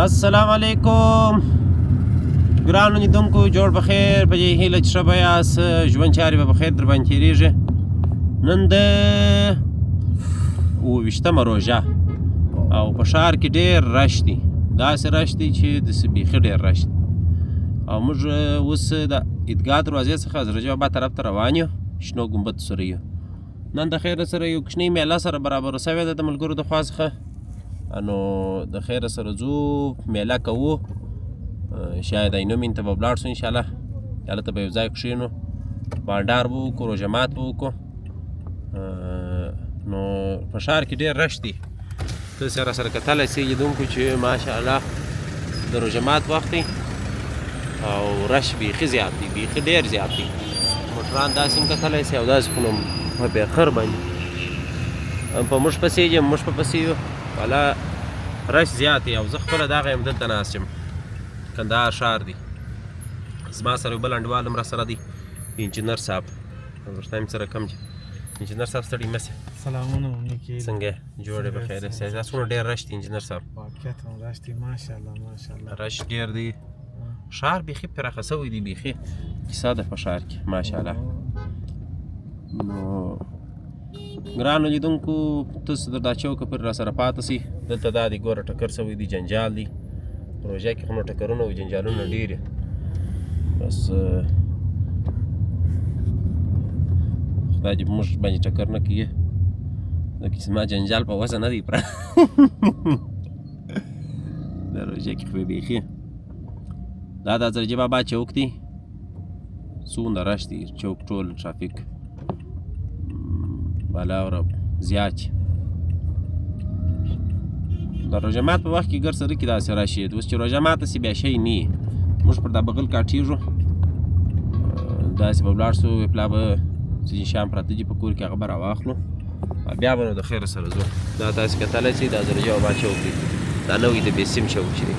السلام علیکم ګرانو لیدونکو جوړ بخیر په دې هیله چې ښه به یاست ژوند چارې به بخیر در باندې تېرېږي نن د 28مه روژه او په ښار کې ډېر رش دی داسې رش دی چې داسې بیخي ډېر رش دی او موږ اوس د عیدګاه دروازې څخه حضرت بابا طرف ته روان یو شنو ګمبد سره یو نن د خیره سره یو کوچنۍ میله سره برابره سوې ده د ملګرو د خوا څخه نو د خیره سره ځو میله کوو شاید اینومین ته به ولاړ شو انشاءالله هلته به یو ځای کښېنو بانډار به وکړو روژه مات به وکړو نو په ښار کې ډېر رش دی تاسې راسره کتلی سئ لیدونکو چې ماشاءالله د روژه مات وخت دی او رش بیخي زیات دی بیخي ډېر زیات دی موټران داسې هم کتلی سئ او داسې خو نو په بېخر باندې په موږ پسې یم موږ په پسې یو والا رش زیات دی او زه خپله دغه یم دلته ناست یم کندهار ښار دی زما سره یو بل انډیوال هم راسره دی انجینر صاحب ورته یم سره کم دی انجینر صاحب ستړي مه سئ سلامونه نیکې څنګه جوړ یې بخیر یاست څومره ډېر رش دی انجینر صاحب واقعیت هم رش دی ماشاءالله ماشاءالله رش ډېر دی ښار بیخي پراخه سوی دی بیخي کیسه ده په ښار کې ماشاءالله نو ګرانو لیدونکو تاسو د دا چوکه پرې راسره پاته سئ دلته دا دی ګوره ټکر سوی دی جنجال دی روژه کې خو نو ټکرونه او جنجالونه ډېر بس خدای دې په موږ باندې ټکر نه کړي ځکه چې زما جنجال په وسه نه دی پوره د روژه کې خو بیخي دا د حضرت بابا چوک دی څومره رش دی چوک ټول ټرافیک بالا او زیات د روژه مات په وخت کې ګر سره کې داسې راشي اوس چې روژه ماته سي بیا شی نه موږ پر دا بغل کاټېږو داسې به ولاړ سو پلا به ځینې شیان پراته دي په کور کې هغه به راواخلو بیا به نو د خیره سره ځو دا تاسې کتلی سئ دا حضرت بابا چوک دی دا نوی د بېسیم چوک چې دی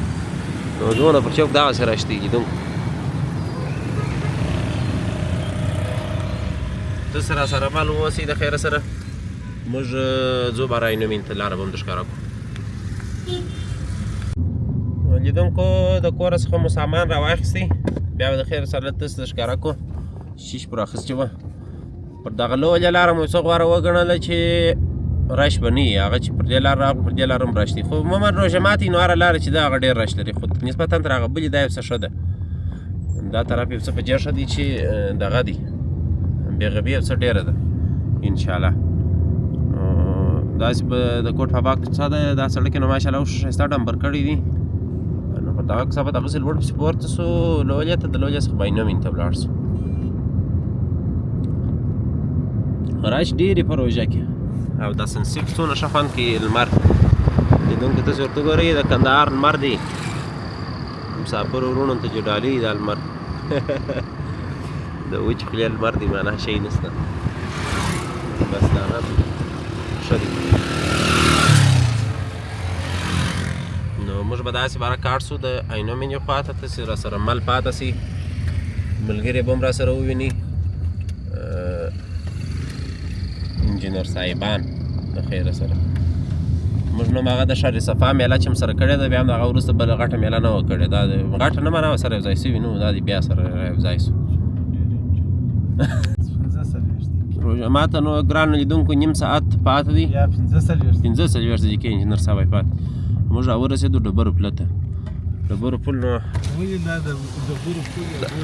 نو دونه پر چوک دغسې رش دی لیدونکو داسې راسره مل واوسئ د خیره سره موږ ځو باره اینومین ته لاره به هم در ښکاره کړو لیدونکو د کوره څخه مو سامان راواخیستی بیا به د خیر سره تاسو ته ښکاره کړو شیش پر اخیستې وه پر دغه لویه لاره مو څه غوره وګڼله چې رش به نه وي هغه چې پر دې لار راغلو پر دې لار هم رش دی خو عموما روژه ماتې نو هره لاره چې ده هغه ډېر رش لري خو نسبتا تر هغه بلې دا یو څه ښه ده دا طرف یو څه په دې ښه دی چې دغه دی بېغبي یو څه ډېره ده انشاءالله داسې به د کوټ پاباک څه ده دا سړک یې نو ماشاءالله اوس ښایسته ډمبر کړی دي نو پر دغه کیسه به دغسې لوړ پسې پورته سو لولیې ته د لولیې څخه به اینومین ته ولاړ سو رش ډېرې په روژه کې او دا سنسیپ څونه ښه خوند کوي لمر لیدونکو تاسې ورته ګورئ د کندهار لمر دی مسافرو وروڼو ته چې ډالۍ دا لمر د وچې خولې لمر دی معنا شی نشته بس دا نه ښه دی نو موږ به داسې باره کاټ سو د اینومین خوا ته تاسې راسره مل پاته سئ ملګري به هم راسره ووینئ انجینر صاحبان د خیره سره موږ نوم هغه د شهر صفا میله چې م سره کړې ده بیا هم د هغه وروسته بله غټه میله نه وه کړې دا غټه نه منه سره یو ځای سوي نو دا بیا سره یو ځای سو روژه ماته نو ګرانو لیدونکو نیم ساعت پاته دی 15 دقیقې انجینر صاحب پاته موږ راورسېدو ډبرو پله ته ډبرو پل نو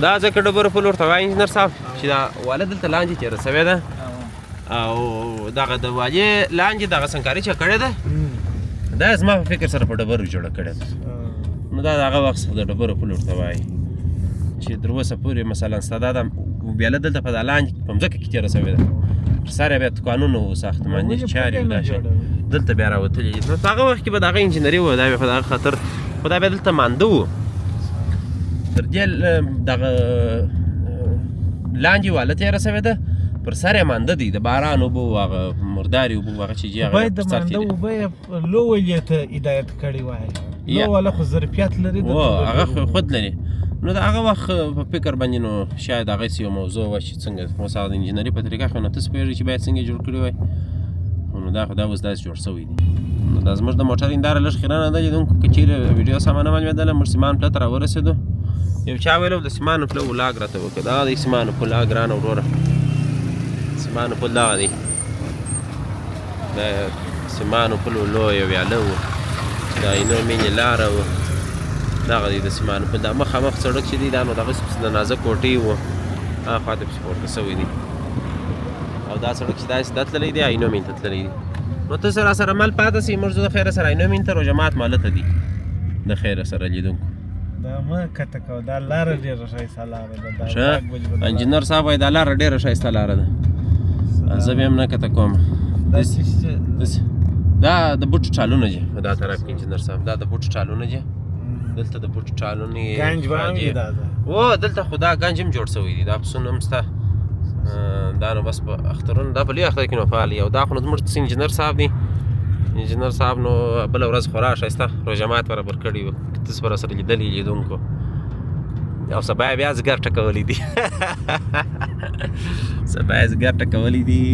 دا ځکه ډبرو پل ورته وایي انجینر صاحب چې دا واله دلته لاندې تېره سوې ده او دغه د والې لاندې دغه سنګکاري چې کړې ده دا زما په فکر سره په ډبرو جوړه کړې ده نو دا د هغه وخت څخه د ډبرو پل ورته وایي چې تر اوسه پورې مثلا ستا دا بیاله دلته په دا لاندې په مځکه کې تېره سوې ده پر سر یې بیا دوکانونه وو ساختماني چارې وو دا شی دلته بیا راوتلي دي نو په هغه وخت کې به د هغه انجینري وه دا بیا په دغه خاطر خو دا بیا دلته مانده وو تر دې دغه لاندې واله تېره سوې ده پر سر یې مانده دی د باران اوبه وو هغه مردارې اوبه وو هغه چې جي هغه باید د مانده اوبه یې لو ولې ته هدایت کړې وای لو واله خو ظرفیت لري هغه خود لري نو د هغه وخت په فکر باندې نو شاید هغسې یو موضوع وه چې څنګه اوس هغه د انجینري په طریقه خو نو تاسو پوهېږئ چې باید څنګه یې جوړ کړي وای نو دا خو دا اوس داسې جوړ سوی دی نو دا زموږ د موټر هنداره لږ خیرنه ده لیدونکو که چیرې ویډیو سمه نه معلومېدله موږ سیمان پله ته راورسېدو یو چا ویلو د سیمانو پله ولاګ راته وکړه دغه دی سیمانو پل ګرانه وروره سیمانو پل دغه دی د سیمانو پل لویه ویاله و د عینو مینې لاره و دغه دی د سیمانو پل دا مخامخ سړک چې دی دا نو دغسې پسې د نازک کوټې و هغه خوا ته پسې پورته سوی دی او دا سړک چې داسې دا تللی دی عینو مین ته تللی دی نو ته راسره مل پاته سي موږ د خیره سره عینو مین ته روژه مات ماله ته دي د خیره سره لیدونکو دا مه کته کوه دا لاره ډېره ښایسته لاره ده ښه انجینر صاحب وایي دا لاره ډېره ښایسته لاره ده زه بیا هم نه کته کوم دا د بوټو ټالونه دي په دا طرف کې انجینر صاحب دا د بوټو ټالونه دي دلته د بوټو ټالونې ګنج به هم وي دا او دلته خو دا ګنج هم جوړ سوی دی دا پسونه هم شته دا نو بس په اخترونو دا په لوی اختر کې نو فعال او دا خو نو زموږ انجینر صاحب دی انجینر صاحب نو بله ورځ خورا ښایسته روژه مات برابر کړي وو تاسو به راسره لیدلي لیدونکو او سبا یې بیا زګر ټکولی دي سبا یې زګر ټکولی دي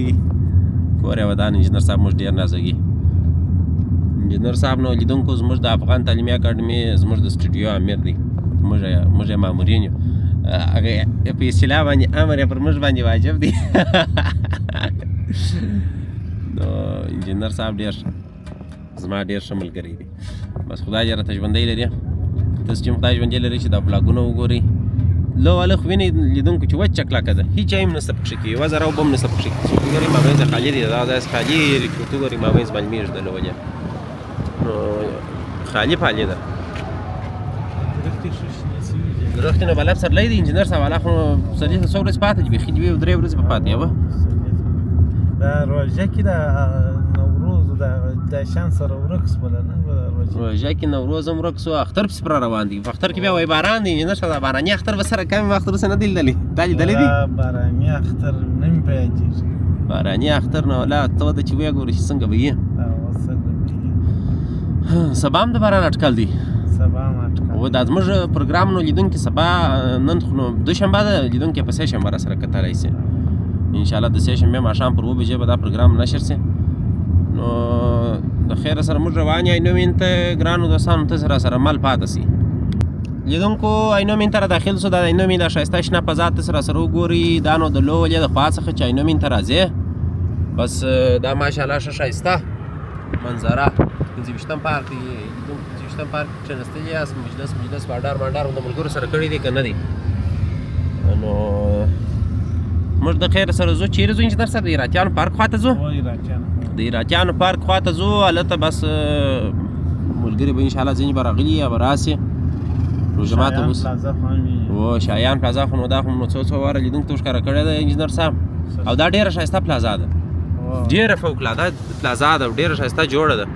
کور یې ودان انجینر صاحب موږ ډېر نازوي انجینر صاحب نو لیدونکو زموږ د افغان تعلیمي اکاډمي زموږ د سټوډیو امیر دی موږ یې مامورین یو هغه په اصطلاح باندې امر یې پر موږ باندې واجب دی نو انجینر صاحب ډېر زما ډېر ښه ملګری دی بس خدای دې راته ژوندی لري تاسو چې خدای ژوندی لري چې دا بلاګونه وګورئ لو هلک وینئ لیدونکو چې وچه کلکه ده هېڅ چا هم نشته پکښې کښې یوه ذره اوبه هم نشته پکښې چې وګورئ مابینځ خالي دی دا داسې خالي چې وګورئ مابینځ باندې مېږده له وجه نو خالي پالي ده درختې نو بله پسرلی دی انجینر صاحب والا خو پسرلي ته څو ورځې پاتې دي بیخي 2 او 3 ورځې به پاتې وه دا روژه کې د نوروز د شان سره ورک شوله نه روژه کې نوروز هم ورک شو اختر پسې پره روان دي په اختر کې بیا وایي باران دی انجینر صاحب دا باراني اختر به سره کم اختر اوسه نه دی لیدلی دا لیدلی دي باراني اختر نه مې په یادېږي باراني اختر نو لا ته ده چې ویې ګورې چې څنګه به یې سبا هم د باران اټکل دی و دا زموږ پروګرام نو لیدونکي سبا نن خو نو دوشنبه ده لیدونکي په سه شنبه راسره کتلی سي انشاءالله د سه شنبې ماښام پر 7 بجې به دا پروګرام نشر سي نو د خیره سره موږ روان یو عینو مین ته ګرانو دوستانو تاسې راسره مل پاته سي لیدونکو عینو مین ته را داخل سو دا عینو مین دا ښایسته شنه فضا تاسې راسره وګورئ دا نو د لو ولې د خوا څخه چې عینو مین ته راځې بس دا ماشاءالله ښه ښایسته منظره 15 پارک دی لیدونکو پارک کښېنستلي یاست مجلس بانډار هم د ملګرو سره کړی دی که نه دی نو موږ د خیر سره ځو چیرې ځو انجینر صاحب د ایراتیانو پارک خواته ځو د ایراتیانو پارک خواته ځو هلته بس ملګري به انشاءالله ځینې به راغلي یا به راسې روژه ماته اوس و شایان پلازا خو نو دا خو نو څو واره لیدونکو ته ښکاره کړی ده انجینر صاحب او دا ډېره ښایسته پلازا ده ډېره فوقالعاده پلازا ده ډېره ښایسته جوړه ده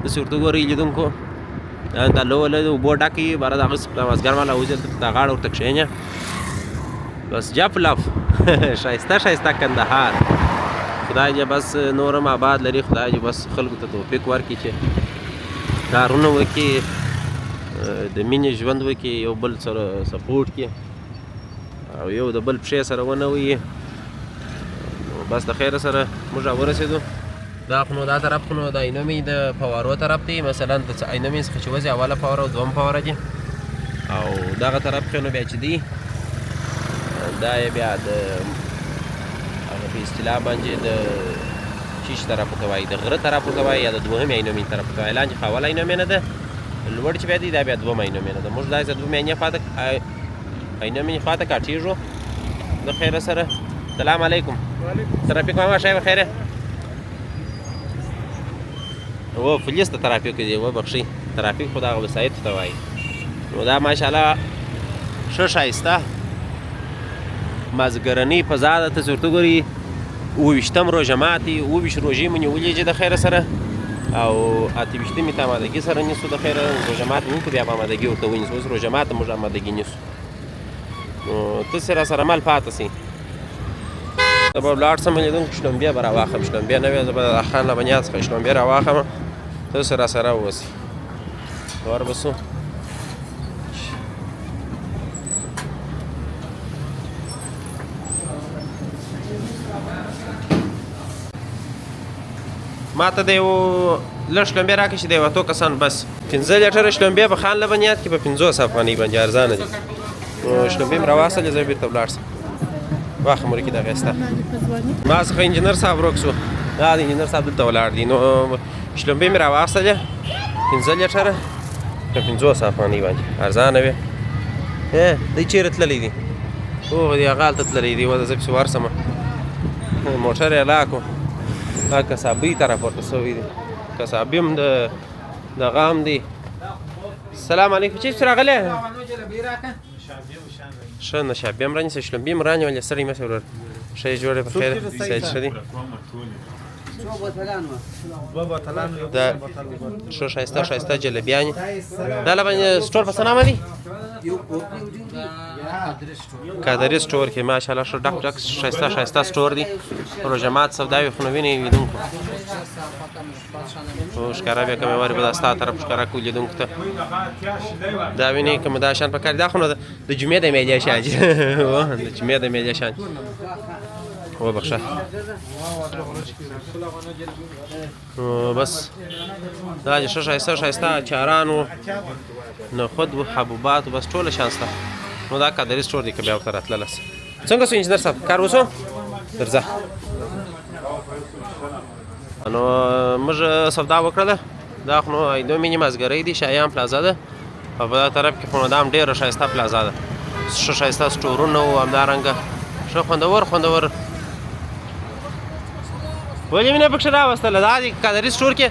داسې ورته وګورئ لیدونکو دا لو له اوبو ډکې باره د هغه مازدیګر مهاله وځي هلته دا غاړه ورته کښېنه بس جپ لف ښایسته کندهار خدای دې بس نور هم آباد لري خدای دې بس خلکو ته توفیق ورکړي چې کارونه وکړي د مینې ژوند وکړي یو بل سره سپورټ کړي او یو د بل پښې سره ونه وهي بس د خیره سره موږ راورسېدو دا خو نو دا طرف خو نو د عینومې د فوارو طرف دی مثلا د عینومې څخه چې وځي اوله فواره او دوم فواره دي او دغه طرف کې نو بیا چې دی دا یې بیا د هغه په اصطلاح باندې د چیش طرفو ته وایي د غره طرفو ته وایي یا د دوهمې عینومې طرفو ته وایي لاندې خو اوله عینومې نه ده لوړ چې بیا دی دا بیا دومه عینومې نه ده موږ داسې دومې عینومې خواته کاټېږو د خیره سره سلام علیکم ترافیک ماما شای بخیره و پولیس ته ترافیک دی وبخښئ ترافیک خو دغه وسایطو ته وایي نو دا ماشاءالله ښه ښایسته مازدیګرنۍ فضا ده تاسې ورته وګورئ 28 روژه ماتې 28 روژې مو نیولې چې د خیره سره او 28مې ته آمادګي سره نیسو د خیره روژه ماتې مو بیا په آمادګي ورته ونیسو اوس روژه ماته موږ آمادګي نیسو نو تاسې راسره مل پاته سئ زه به ولاړ شم لیدونکو شلومبې به راواخلم شلومبې نه وې زه به د خان له بنیاد څخه شلومبې راواخلم تاسې راسره واوسئ وربسو ما ته د یو لږ شلومبې راکړه چې د یو اتو کسانو بس 15 لیټره شلومبې په خان لبنیات کې په 50 افغانۍ باندې ارزانه دي نو شلومبې مې راواخیستلې زه بیرته ولاړ شم واخه مورکي دغه ستا ما څخه انجینر صاحب ورک شو دا د انجینر صاحب دلته ولاړ دي نو شلومبې مې راواخیستلې 15 لیټره په 50 افغانۍ باندې ارزانه وې دی چیرې تللی دي اوه دی هغه هلته تللی دي وزه زه پسې ورسمه موټر یې لاکو دا کسابۍ ته راپورته شوی دی کسابي هم دغه هم دی السلام علیکم چیرې پسې راغلی ښه نشابې هم رانیسه شلومبې هم رانیولې سړی مې ورور ښه یې جوړې په خیر صحت ښه دی دا ښه ښایسته ښایسته جلبیانې دا له باندې سټور په څه نامه دی قادري سټور کې ماشاءالله ښه ډک ډک ښایسته ښایسته سټور دی روژهمات سوداوې خو نو وینې لیدونکو خو ښکاره بیا کمې وارې به دا ستا طرف ښکاره کوو لیدونکو ته دا وینې کوم دا شیان پکار دي دا خو نو د جمعې د میلې شیان دي د جمعې د میلې شیان وبخښه بس دا چې ښه ښایسته ښایسته اچاران وو نخود و حبوبات و بس ټوله شیان شته نو دا قادري سټور دی که بیا ورته راتللی سه څنګه سو انجینر صاحب کار وسو درځه نو موږ سودا وکړله دا خو نو ایدو مینې مازګرۍ دي شایان پلازا ده او په دا طرف کې خو نو دا هم ډېره ښایسته پلازا ده ښه ښایسته سټورونه وو همدارنګه ښه خوندور خوندور ولې مې نه پکښې راوستله دا د قادري سټور کې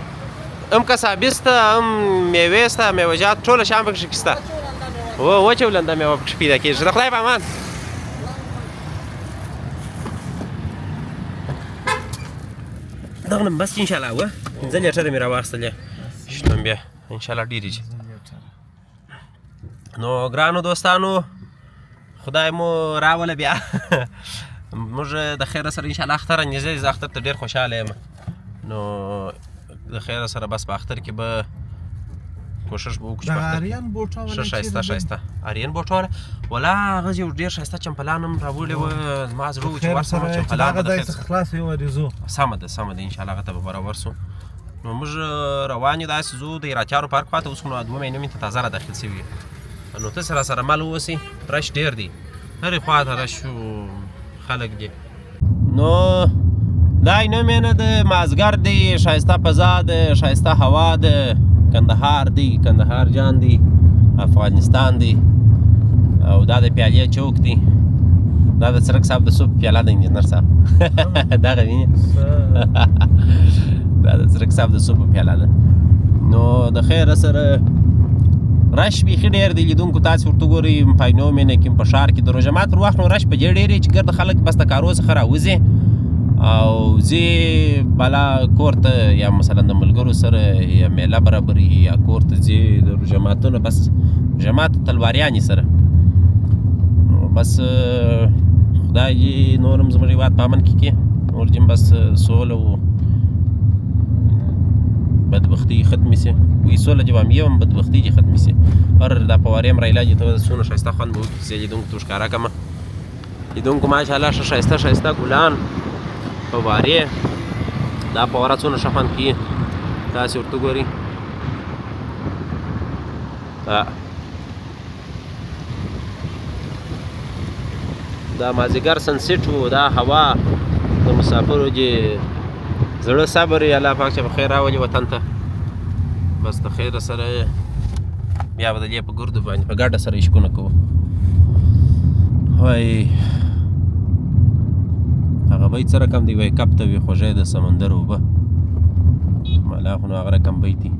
هم کسابي شته هم میوې شته میوهجات ټوله شیان پکښې شته وچه ولنده میوه پکښې پیدا کېږي د خدای په امان دغه نن بس انشاءالله وه 15 لیټره مې راواخیستلې شلومبې انشاءالله ډېرې دي نو ګرانو دوستانو خدای مو راوله بیا موږ د خیره سره انشاءالله اختر نږدې زه اختر ته ډېر خوشحاله یم نو د خیره سره بس په اختر کې به کوشش به وکړو چې په اختر کې ښه ښایسته ښایسته آریان بوټ والا ولا هغه یو ډېر ښایسته چمپلان هم راوړي وه زما زړه و چې ورسم چمپلان به د خیر سمه ده سمه ده انشاءالله هغه ته به برابر سو نو موږ روان یو داسې ځو د ایراچارو پارک خواته اوس خو نو 2 مهینو مې ته تازه را داخل شوي نو ته سره مل واوسئ رش ډېر دی هرې خواته رش خلک دي نو دا نوم یې نه د مازګر دی ښایسته فضا ده ښایسته هوا ده کندهار دی کندهار جان دی افغانستان دی او دا د پیالې چوک دی دا د څرک صاحب د سوپ پیاله ده انجینر صاحب دغه وینې دا د څرک صاحب د سوپ پیاله ده نو د خیره سره رش بیخي ډېر دی لیدونکو تاسې ورته ګورئ پاینو مینه کې په ښار کې د روژه مات پر وخت نو رش په دې ډېر چې ګرد خلک بس د کارو څخه راوځي او ځي بالا کور ته یا مثلا د ملګرو سره یا میله برابري یا کور ته ځي د روژه ماتونه بس روژه مات تلواریانې سره بس خدای دې نور هم زموږ هېواد په امن کې کړي نور دې بس سوله و بدبختي ختمې سي وایي سوله چې به هم یم بدبختي دې ختمې سي هر دا په وارې هم رایلاجې ته څونه ښایسته خوند به وکړي زه لیدونکو ته ښکاره کړمه لیدونکو ماشاءالله ښه ښایسته ښایسته ګلان په وارې دا په واره څونه ښه خوند کوي تاسې ورته ګورئ دا مازدیګر سنسیټ و دا هوا د مسافرو چې زړه صبر یې الله پاک چې په خیر راولي وطن ته بس د خیره سره بیا به د دې په ګردو باندې په ګډه سره عشقونه کوو وایي هغه بیت سره کم دی وایي کب ته وي خوږی د سمندر اوبه مالا خو نو هغه رقم بیت دی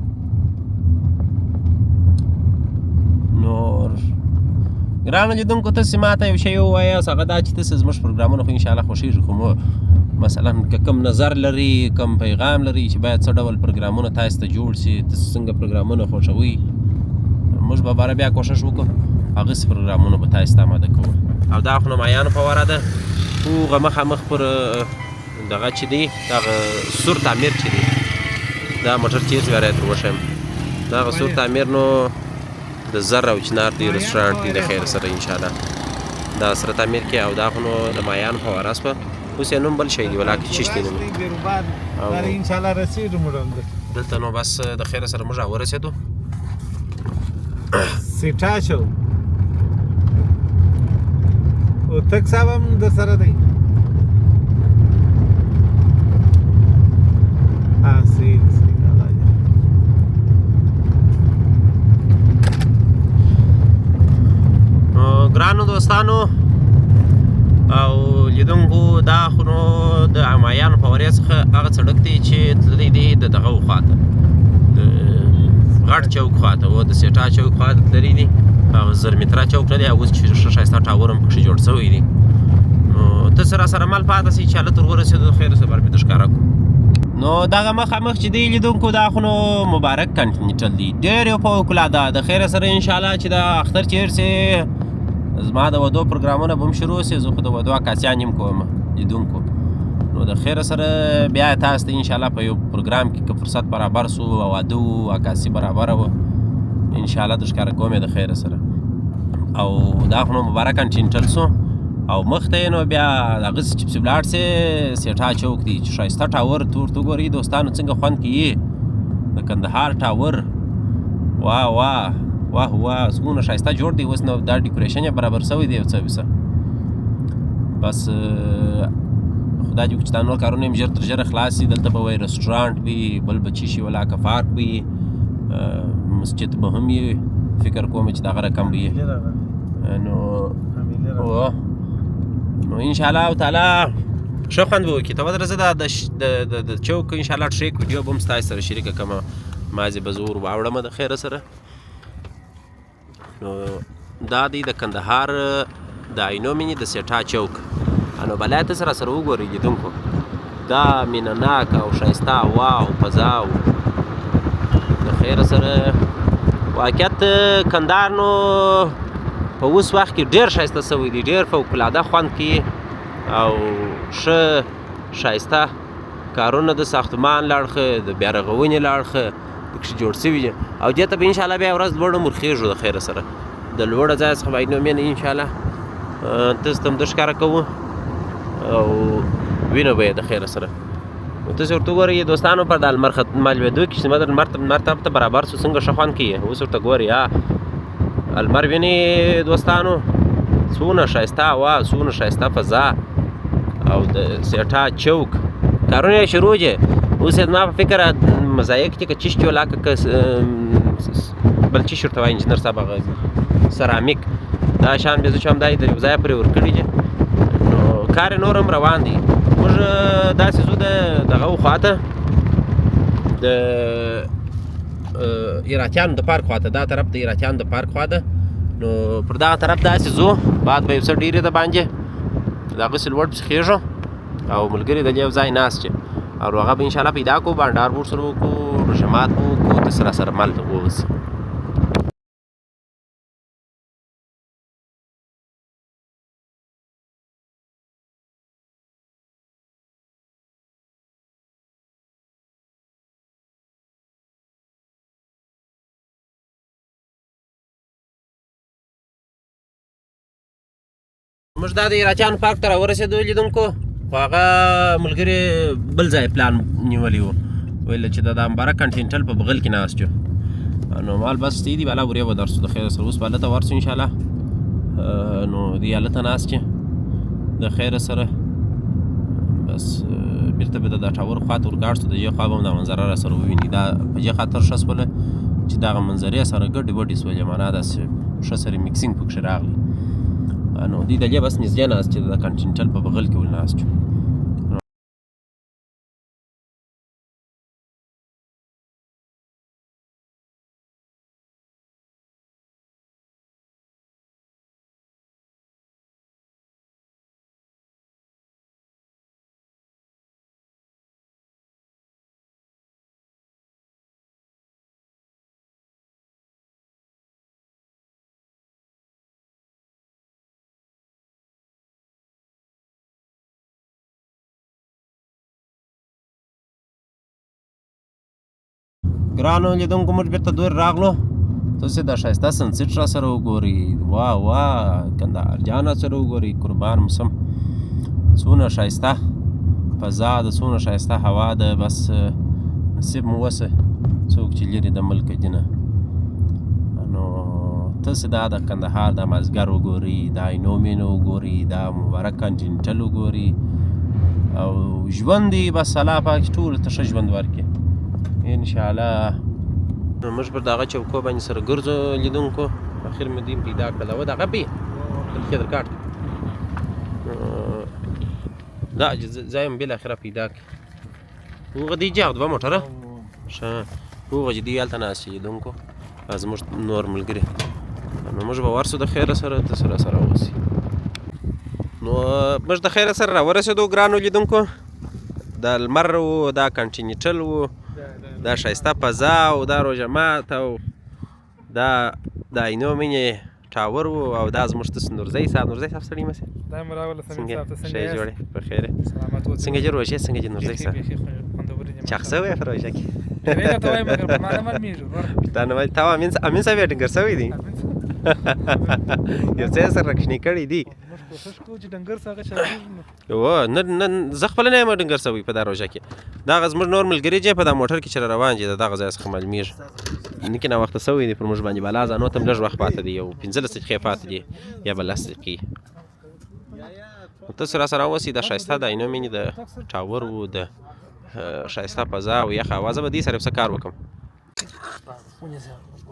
نور ګرانو لیدونکو تاسې ماته یو شی ووایاست هغه دا چې تاسې زموږ پروګرامونه خو انشاءالله خوښېږي خو مو مثلا که کوم نظر لري کوم پیغام لري چې باید څه ډول پروګرامونه تاسې ته جوړ شي تاسې څنګه پروګرامونه خوښوئ موږ به باره بیا کوښښ وکړو هغسې پروګرامونه به تاسې ته آماده کوو او دا خو نمایانو په واره ده هغه مخامخ پر دغه چې دی دغه سور تعمیر چې دی دا موټر تیز ویاری تر وښیم دغه سور تعمیر نو د زر او چنار دی رستورانټ دی د خیر سره انشاءالله دا سره تعمیر کې او دا خو نو د مایانو په واره اوس یې نوم بل شی دی ولاکې چشتي نوم انشاءالله رسیږو موږ دلته نو بس د خیره سره موږ راورسېدو سیټا شو او تک صاحب هم د سره دی ګرانو دوستانو او لیدونکو دا خو نو د عمایانو په وریځ څخه هغه سړک دی چې تللی دی د دغه خواته د غټ چوک خواته و د سیټا چوک خواته تللی دی هغه زرمتره چوک نه دی اوس چې ښه ښایسته ټاور هم پکښې جوړ سوی دی نو ته څه راسره مل پاته سي چې هلته ورورسېدو د خیر سفر مې ته ښکاره کړو نو دغه مخامخ چې دی لیدونکو دا خو نو مبارک کنټینټل دی ډېر یو فوقالعاده د خیره سره انشاءالله چې دا اختر چې هېر زما د ودو پروګرامونه به هم شروع سي زه خو د ودو عکاسیان یم کوم لیدونکو نو د خیره سره بیا تاسو ته انشاءالله په یو پروګرام کې که فرصت برابر سو واده و عکاسي برابره وه انشاءالله د ښکاره کوم یې د خیره سره او دا خو نو مبارک کنټینټل سو او مخته یې نو بیا هغسې چې پسې ولاړ سې سیټا چوک دی چې ښایسته ټاور ته ورته وګورئ دوستانو څنګه خوند کوي د کندهار ټاور واه واه واه واه څومره ښایسته جوړ دی اوس نو دا ډیکوریشن یې برابر سوی دی یو څه ویسه بس خدای دې وکړي چې دا نور کارونه یې ژر تر ژره خلاص شي دلته به وایي رسټورانټ وي بل به څه شي ولاکه پارک وي مسجد به هم وي فکر کوم چې دغه رقم به وي نو انشاءالله تعالی ښه خوند به وکړي ته ودره زه د چوک انشاءالله ټریک ویډیو به هم ستاسو سره شریکه کړمه مازې به زه ور واوړمه د خیره سره نو دا دی د کندهار د عینو مینې د سیټا چوک نو بلای ته سره وګورئ لیدونکو دا مینه ناک او ښایسته هوا او فضا د خیره سره واقعیت کندهار نو په اوس وخت کې ډېر ښایسته سوی دی ډېر فوقالعاده خوند کوي او ښه ښایسته کارونه د ساختمان له اړخه د بیارغونې له اړخه پکښې جوړ سوي دي او دې ته به انشاءالله بیا ورځ لوړه مرخېږو د خیره سره د لوړه ځایه څخه به عینومېنه انشاءالله تاسو ته هم د ښکاره کوو او وینو به یې د خیره سره نو تاسې ورته وګورئ دوستانو پر د لمر لوېدو کې چې لمر طرف ته برابر سو څنګه ښه خوند کوي اوس ورته ګورئ لمر وینئ دوستانو څونه ښایسته هوا څونه ښایسته فضا او د سیټا چوک کارونه یې شروع دي اوس یې زما په فکر مزایق دي که چیش دي ولاکه که بل چیش ورته وایي انجینر صاحب هغه سرامیک دا شان بیا زه چې همدا یې د یو ځایه پرې ورکړي دي نو کار یې نور هم روان دی موږ داسې ځو د دغه خواته د ایراتیانو د پارک خواته دا طرف د ایراتیانو د پارک خواته نو پر دغه طرف داسې ځو باد به یو څه ډېرې ده باندې د هغسې لوړ پسې خېږو او ملګري د دې یو ځای ناست چې او هغه به انشاءالله پیدا کړو بانډار به ورسره وکړو روژهمات به وکړو ته سره مل واوسي موږ دا د ایراتیانو پارک ته راورسېدو لیدونکو خو هغه ملګري بل ځای پلان نیولی و ویل چې دا مبارک کنټینټل په بغل کې ناست یو نو مال بس دی بالا وریا به درسو د خیر سره اوس به هلته ورسو انشاءالله نو دی هلته ناست چې د خیر سره بس بیرته به د ټاور خواته ورګاډ سو د دې خوا به هم دا منظره را سره وویني دا په دې خاطر ښه سوله چې دغه منظرې سره ګډې وډې سولې معنا داسې ښه سره میکسینګ پکښې راغلی نو دوی د دې بس نږدې ناست چې د کنټینټل په بغل کې ولناست یو ګرانو لیدونکو موږ بېرته دور راغلو تاسې دا ښایسته سنسیټ را سره وګورئ واه واه کندهار جان را سره وګورئ قربان موسم څونه ښایسته فضا ده څونه ښایسته هوا ده بس نصیب مو وسه څوک چې لرې د ملک دي نه نو تاسې دا د کندهار دا مازدیګر وګورئ دا عینومېنه وګورئ دا مبارک کانټینټل وګورئ او ژوند یې بس الله پاک ټولو ته ښه ژوند ورکړي انشاءالله. نو موږ پر دغه چوکو باندې سره ګرځو لیدونکو اخر مې دیم پیدا کړه و دغه بې کېدر کارت دا ځای مې بالاخره پیدا کړ هغه دی جاغ دوه موټره ښه هغه چې دی هلته ناست چې لیدونکو زموږ نور ملګري نو موږ به ورسو د خیره سره ته سره اوسئ. نو موږ د خیره سره راورسېدو ګرانو لیدونکو د لمر و دا کانټینټل و دا ښایسته فضا او دا روژه مات او دا د عینومېنې ټاور و او دا زموږ تاسو نورزی صاحب سړی مې دا مې راوله سمې صاحب ته څنګه ښه جوړې په خیر سلامت اوسئ. څنګه دې روژې څنګه دې نورزی صاحب چاق شوی په روژه کې ویله ته وایم مګر په ما نه معلومېږي تا نه وایي تا امین صاحب یې ډنګر شوی دی یو څه یې سره کوچني کړي دي موږ کوشش کوو چې ډنګر څه هغه چلېږي و نه زه خپله نه یم ډنګر شوی په دا روژه کې دغه زموږ نور ملګري چې په دا موټر کې چې را روان دي د دغه ځای څخه معلومېږي نکې ناوخته شوی دی پر موږ باندې بلا ځانو ته هم لږ وخت پاته دی یو 15 دقیقې پاته دي یا به 10 دقیقې تاسو راسره اوسئ دا ښایسته د عینومېنې د ټاور و د ښایسته فضا او یخه هوا زه به دې سره یو څه کار وکړم.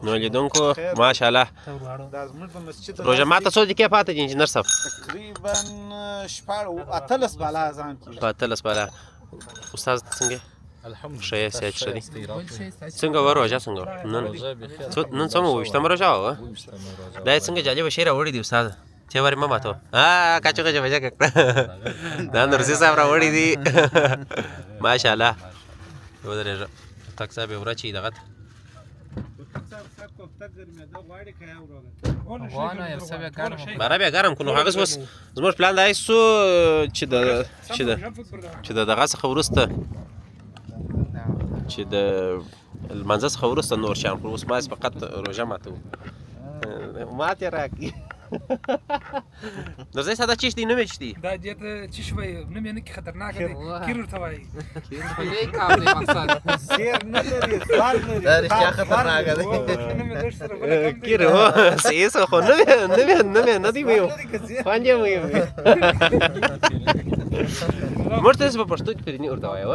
نو لیدونکو ماشاءالله روژه ماته څو دقیقې پاته دي انجینر صاحب؟ تقریبا 18 بالا ځان کېږي. په 18 بالا. استاد څنګه ښه یې صحت ښه دی څنګه وه روژه څنګه وه نن څومره 28مه روژه وه دا یې څنګه جالبه شی راوړی دی استاده تیوارې مه ماتوه کچو کچو بجه کړه دا نورزي صاحب راوړي دي ماشاءالله ودرېږه تک صاحب یې ورچي دغه ته باره بیا ګرم کړو هغه اوس زموږ پلان دا سو چې د دغه څخه وروسته چې د لمانځه څخه وروسته نور شیان خورو اوس ما فقط روژه ماتوو مات یې راکړي نورزی صاحب دا چیش دی نوم یې چی دی؟ دا دې ته چی شوی نوم یې نه کې خطرناکه دی کیر ورته وایي زیر نه لري سوار لري دا رښتیا خطرناکه دی نوم یې لږ سره بله کم دی کیر هو صحیح څه خو نوم یې نه دی ویو خوند یې ویو موږ ته په پښتو کې پیرني ورته وایو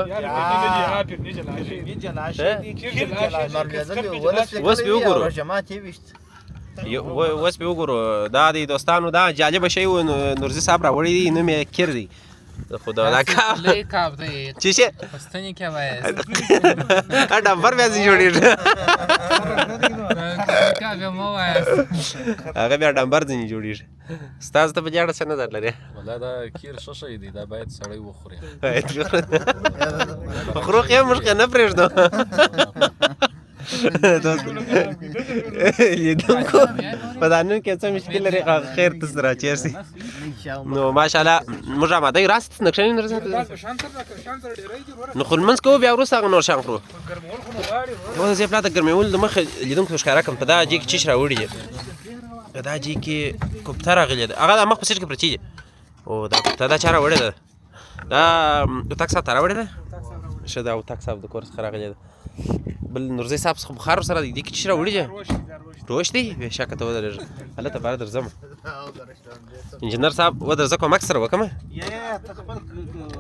اوس به وګورو اوس به وګورو دا د دوستانو دا جالبه شی و نورزي صاحب راوړی دی نوم یې کیر دی خدا دا کاپ دی چی شي پښتني کې وایي ډمبر بیا ځي جوړېږي کاپ یې مو وایي هغه بیا ډمبر ځینې جوړېږي ستاسو ته په دې اړه څه نظر لرې والله دا کیر ښه شی دی دا باید سړی وخوري خروق یې موږ نه پرېږدو لیدونکو په دا نن کې څه مشکل لري خیر تاسو راچیر سي نو ماشاءالله موږ آماده یو راست نقشه نه راځي نو خو لمونځ کوو بیا وروسته هغه نور شیان خورو نو زه پلاته ګرمېول د مخه لیدونکو ته ښکاره کړم په دا جې کې چیش راوړي دي په دا جې کې کوپته راغلې ده هغه د مخ په سیټ کې پرتې دي او دا کوپته دا چا راوړې ده دا اتاق صاحب ته راوړې ده ښه دا اتاق صاحب د کور څخه راغلې ده بل نورزی صاحب څخه بخار سره دې کې چی راوړي دي روش دی بېشکه ته ودرېږه هلته باره درځم انجینر صاحب ودرځه کومک سره وکړمه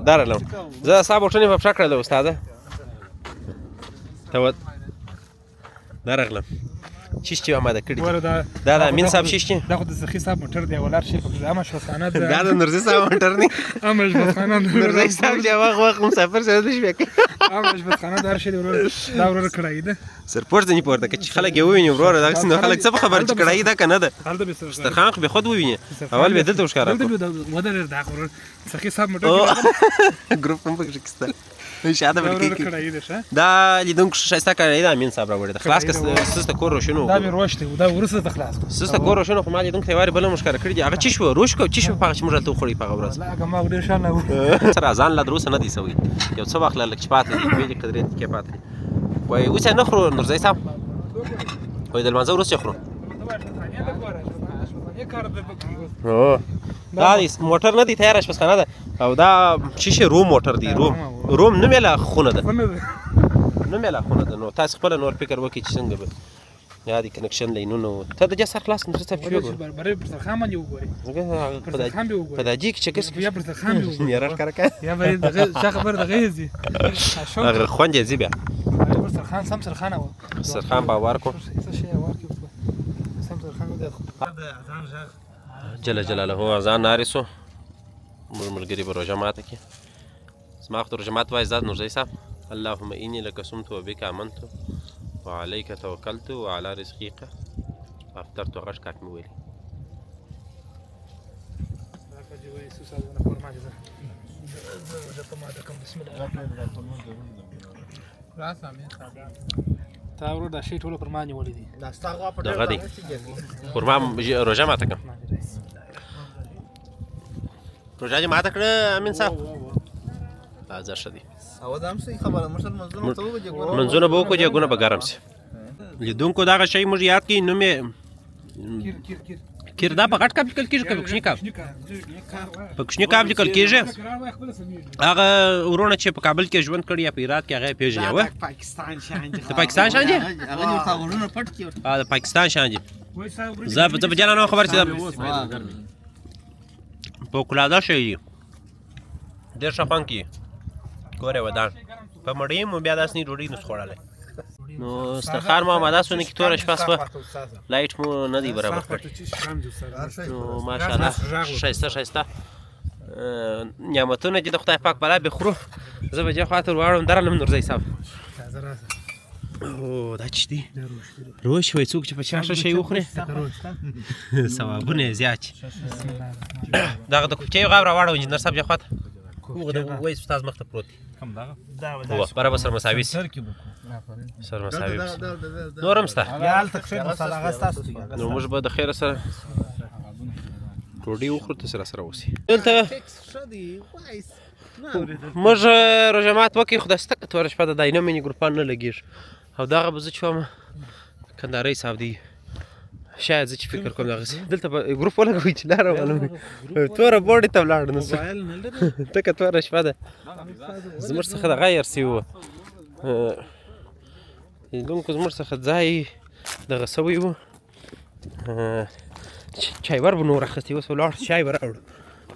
دا رالم زه ستا بوټونه په پښه کړله استاده ته دا راغلم شیش چې آماده کړي دا د امین صاحب شیش چې دا خو د سخي صاحب موټر دی ولار شي په عامه شوخانه ده دا د نورزي صاحب موټر نه عامه شوخانه نورزي صاحب چې وخت مسافر سره د شپې عامه شوخانه دار شي دا ورور کړای ده سرپورت ځنی پورته چې خلک یې وویني ورور دا څنګه خلک څه خبر چې کړای دا کنه ده هلته به سترخان خو به خود وویني اول به دلته وښکاره ودر دا ورور سخي صاحب موټر ګروپ هم پکې کېسته شاده ورکی دا لیدونکو ښایسته کړی دا امین صاحب راوړی ده خلاص که ستاسو ته کور روشن دا مې روش دی دا وروسته ته خلاص کړو ستاسو ته کور روشن خو ما لیدونکو ته یې وارې بله مو ښکاره کړي دي هغه چی شوه روش کو چی شوه په هغه چې موږ هلته وخوړی په هغه ورځ هغه ما ډېر ښه نه و سره ځان لا تر اوسه نه دی سوی یو څه وخت لږ چې پاتې دي 2 دقیقې 3 دقیقې پاتې دي وایي اوس یې نه خورو نورزی صاحب وایي د لمانځه وروسته یې خورو دا موټر نه دی تیاره اشپزخانه ده او دا شیشه روم موټر دی روم نوم یې لا خونه ده نو مې لا خونه ده نو تاسو خپله نور فکر وکړئ چې څنګه به یا د کنکشن لینونه ته د جسر خلاص نظر صاحب شوی ګور برای پر سرخان باندې وګوري په دا جي کې چې کس بیا پر سرخان به وګوري یاره ښکاره کوي یا به دغه څه خبر دغه یزي هغه خوند یې ځي بیا پر سرخان سم سرخان و سرخان باور کو څه شي ورکی سم سرخان د اذان ژغ جل جلاله اذان نارسو موږ ملګري به روژه ماته کړي زما خو ته روژه مات وایي زاد نورزی صاحب اللهم اني لك صمت وبك امنت وعليك توكلت وعلى رزقك افطرت غش کاک مې ویلي تا ورو دا شی ټول پر ما نیولې دي دا ستا غوا په دغه دی قرما روژه ماته کړم روژه دې ماته کړه امین صاحب زه ښه دی او دا هم صحیح خبره مشر منځونه ته وګورئ منځونه به وکړو جګونه به ګرم شي لیدونکو دغه شی موږ یاد کړئ نوم یې کیر دا په غټ کاب لیکل کېږي که په کوچني کاب په کوچني کاب لیکل کېږي هغه ورونه چې په کابل کې ژوند کړي یا په هرات کې هغه یې پېژني اوه پاکستان شان دي د پاکستان شان دي هغه دې ورته غوږونه پټ کړي د پاکستان شان دي زه به جانانو خبر چې په اوکلادا شی دي ډېر ښه خوند کوي ګورې ودان په مړۍ مو بیا داسې ډوډۍ نس خوړلی نو سترخان مو آماده سو نه کې توره شپه شوه لایټ مو نه دی برابر کړی نو ماشاءالله ښایسته ښایسته نعمتونه چې د خدای پاک بلا به خورو زه به دې خواته ورواړم درنم نورزی صاحب او دا چې دي روش وایي څوک چې په چا ښه شی وخوري ثوابونه یې زیات دغه د کوچیو غاب راواړو انجینر صاحب دې خواته وایي استاد مخ ته پروت دی برابر سر مساوي سر مساوي نور هم شته یا هلته کښېنه هغه ستاسو دی نو موږ به د خیره سره ډوډۍ وخورو ته سره اوسي دلته موږ روژه مات وکړئ خو داسې تکه توره شپه ده دا اینه مینې ګروپان نه لګېږي او دغه به زه چې وم کندهاری صاحب دی شاید زه چې فکر کوم دغسې دلته به ګروپ ولګوئ چې لاره معلوموي توره بوډۍ ته ولاړ نو تکه توره شپه ده زموږ څخه دغه هېر سوي وه لیدونکو زموږ څخه ځای دغه سوی و چایور به نو راخیستی اوس ولاړ چای به راوړو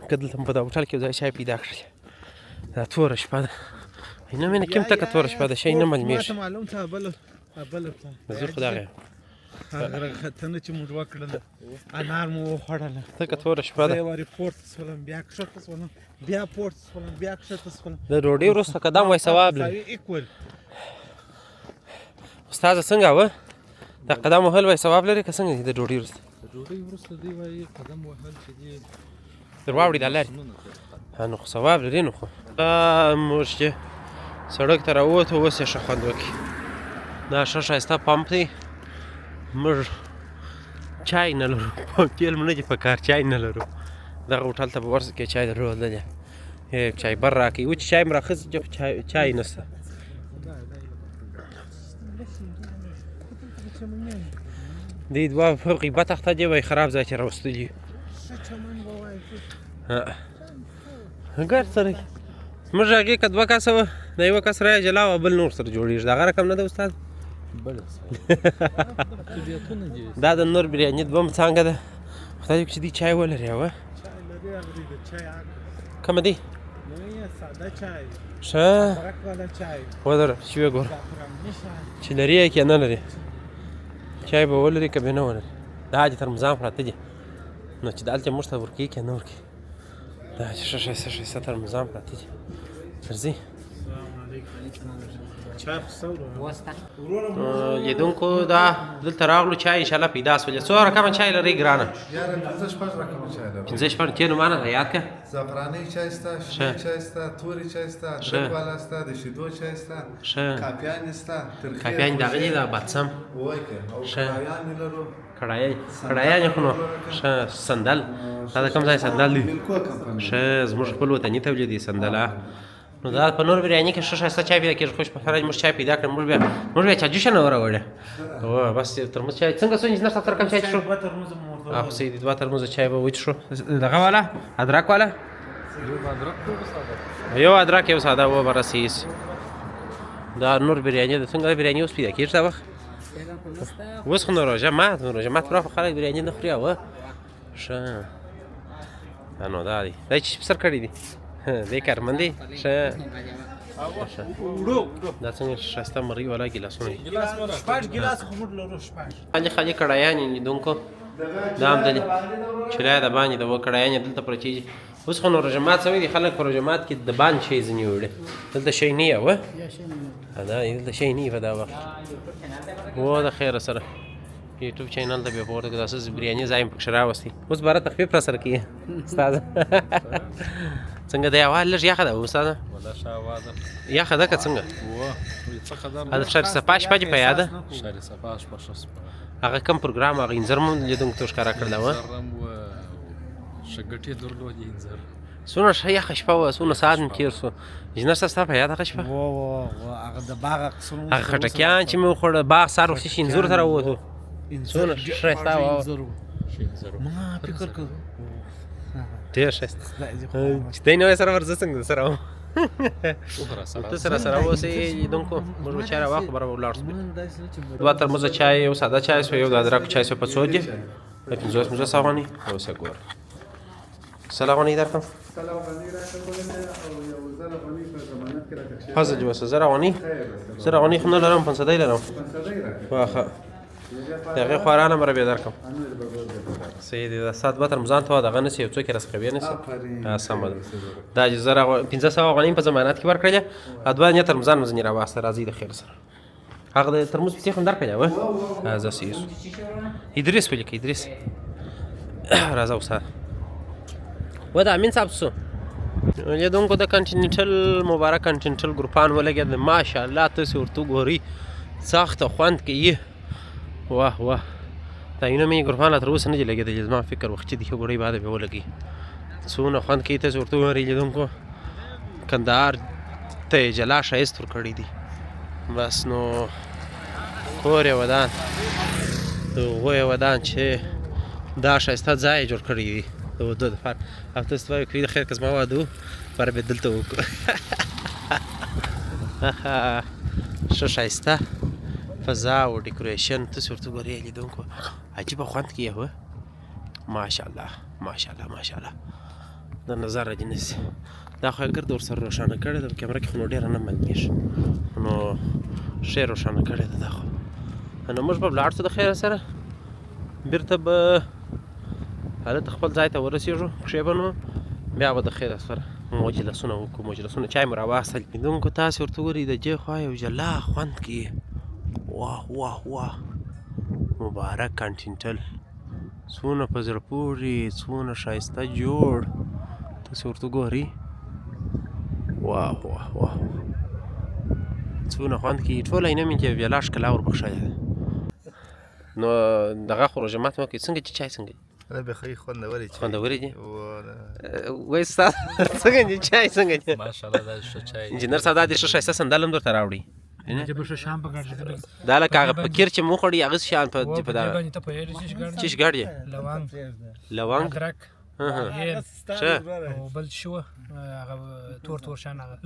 که دلته مو په دا هوټل کې یو ځای چای پیدا کړی دا توره شپه ده نه مینه کوم تکه توره شپه ده شی نه معلومېږي معلوم ته بله زه خو دغه یم هغه ختنه چې موږ وکړله انار مو وخوړله تکه توره شپه ده زه یې وارې پورته شولم بیا کښته شولم بیا پورته شولم بیا کښته شولم د ډوډۍ وروسته قدم وایي ثواب لري ایکول استاده څنګه وه دا قدم وهل وایي ثواب لري که څنګه دي د ډوډۍ وروسته ډوډۍ وروسته دوی وایي قدم وهل چې دي در واوړي دا لرې نو خو ثواب لري نو خو موږ چې سړک ته راووتو اوس یې ښه خوند وکړي دا ښه ښایسته پمپ دی موږ چای نه لرو تیل مو نه دي په کار چای نه لرو دغه هوټل ته به ورسو کې چای درلودلی دی یک چای بر راکوي وچ چای م راخیست چای نشته دی دوه غیبت اخته دی وایي خراب ځای کې راوستلي ګر سره موږ هغې که دوه کسه وه د یوه کس رایه جلا وه بل نور سره جوړېږي دغه رقم نه ده استاد دا د نور بریاني دوم څانګه ده خدای دې چې دوی چای ولري اوه کومه دی ساده چای ښه برک والا چای ودره چې ویې ګوره چې لري یې که نه لري چای به ولري که به نه ولري دا چې تر مزام پراته دي نو چې دلته موږ ته ورکوي که نه ورکوي دا چې ښه ښایسته ښایسته تر مزام پراته دي درځئ لیدونکو دا دلته راغلو چای انشاءالله پیدا سولې څو رقمه چای لرئ ګرانه یاره 5 رقمه چای لرو 5 شپږ کې نومانه ده یاد که زعفرانی چای سته شنه چای سته تورې چای سته درک والا سته د شیدو چای سته کاپیان سته ترخی کاپیان دغه دي د بادسم وای که او کړایان لرو کړایان خو نو ښه سندل دا د کوم ځای سندل دی ښه زموږ خپل وطني تولید دی سندله نو دا په نور بریاني کې ښه ښایسته چای پیدا کېږي خوش په فرج موږ چای پیدا کړم موږ بیا چا جوشه نه وراوړې او بس ترموز چای څنګه څو انجینر صاحب رقم چای څښو خو سیدي دوه ترموزه چای به وڅښو دغه والا ادرک والا یو ادرک یو ساده و برسیز دا نور بریاني د څنګه بریاني اوس پیدا کېږي دا وخت اوس خو نو روژه مات پراخه خلک بریاني نه خوري اوه ښه نو دا دی دا چې په سر کړی دي دی کارمند دی ښه دا څنګه ښایسته مرغي والا ګیلاسونه دي شپږ ګیلاس خو موږ لرو شپږ خالي کړایانې لیدونکو دا هم دلې چرای د باندې د و کړایانې دلته پرچې دي اوس خو نو رژمات سوي دي خلک په رژمات کې د باندې شی ځینې وړي دلته شی نه یې وه دا دلته شی نه په دا وخت و د خیره سره یوټیوب چینل ته بیا پورته کړه داسې بریاني ځای مې پکښې راوستي اوس باره تخفیف را سره کیې استاده څنګه دی اول لږ یخه ده استاده ولا شاواده یخه ده که څنګه څه خبر د شهر صفا شپه دې په یاده شهر صفا شپه هغه کوم پروګرام هغه انځر مو لیدونکو ته ښکاره کړل وه زرم و شګټې درلودې انځر څونه ښه یخه شپه وه څونه ساعت مې تېر سو انجینر صاحب ستا په یاد هغه شپه هغه د باغ هغه خټکیان چې مې وخوړه باغ سهار وختي چې انځورو ته راووتو څونه ښایسته وه ما فکر کوم ډېر ښایسته چې دی نه وای سره ورځه څنګه سره وم ته سره اوسئ لیدونکو موږ به چای راواخلو برابر ولاړ شو دوه ترموزه چای یو ساده چای سو یو د ادرکو چای سو په څو دي 50 افغانۍ اوس یې ګوره سل افغانۍ درکړم فضل جوسه 1000 افغانۍ 1000 افغانۍ خو نه لرم 500 لرم واخه د هغې خوارانه به بیا درکړم صحیح دی دا ساعت به ترمزان ته دغه نه سي یو څوک یې راڅخه بیا نه سي سمه ده دا چې 1500 افغانۍ په ضمانت کې ورکړلې دوه نه ترمزان مې ځینې راواسته راځي د خیر سره هغه د ترموز پیسې خو هم درکړې وه زه سیس ادریس ولیکه ادریس راځه استاد و د امین صاحب څه لیدونکو د کنټینټل مبارک کنټینټل ګروپان ولګېد ماشاءالله تاسې ورته وګورئ سخته خوند کوي واه واه دا یو مې ګروپان لا تر اوسه نه دي لګېدلي زما فکر وخت چې دی ښه ګوړۍ بعده بیا ولګي څومره خوند کوي تاسې ورته وګورئ لیدونکو کندهار ته یې جلا ښایست ورکړی دی بس نو کور یې ودان د هغو یې ودان چې دا ښایسته ځای یې جوړ کړی دی د ودو دپاره او تاسې ته وایو کوي د خیر که زما واده و لپاره بیا دلته وکړو ښه ښایسته فضا او ډیکوریشن تاسې ورته وګورئ لیدونکو عجیبه خوند کوي هو ماشاءالله ماشاءالله ماشاءالله د نظر دې نیسي دا خو یې ګرد ورسره روښانه کړې ده په کیمره کې خو نو ډېره نه معلومېږي نو ښې روښانه کړې ده دا خو نو موږ به ولاړ شو د خیره سره بېرته به هلته خپل ځای ته ورسېږو کښې به نو بیا به د خیره سره مجلسونه وکړو مجلسونه چای مې راواخیستل لیدونکو تاسې ورته وګورئ د دې خوا یو جلا خوند کوي واه واه واه مبارک کنټینټل څونه په زړه پورې څونه ښایسته جوړ تاسې ورته وګورئ واه واه واه څونه خوند کوي ټوله اینه مې چې بېلا ښکلا وربخښلې ده نو دغه خو روژه مات مه کوئ څنګه چې چای څنګه دا بخي خوندورې چای خوندورې دي وایي ستا څنګه دي چای څنګه دي ماشاءالله دا ښه چای انجینر صاحب دا دې ښه ښایسته سندل هم درته راوړي شام په ګډ دا لکه هغه فکر چې مو خوړي هغه شان په دغه باندې ته په یاد شي چیش ګاډي لونګ ادرک ښه او بل شو هغه تور شان هغه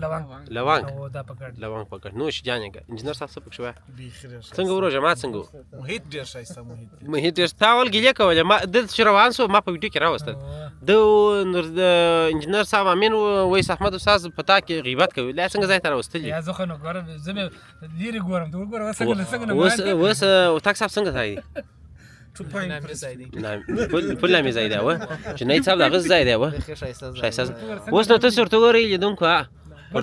لونګ او دا په ګډ لونګ په ګډ نوش جانې انجینر صاحب څه پکښې وایه څنګه وروژه مات څنګه و محیط ډېر ښایسته محیط ډېر تا اول ګیلې کولې ما دلته چې روان سو ما په ویډیو کې راوستل د انجینر صاحب امین ویس احمد استاد په تا کې غیبت کوي لا څنګه ځای ته راوستلي یا زه خو نو ګورم زه مې لرې ګورم ته وګوره څنګه اوس اتاق صاحب څنګه ځای دی پل نامې ځای دی اوه جنید صاحب د هغه ځای دی اوه ښایسته اوس نو تاسې ورته وګورئ لیدونکو پر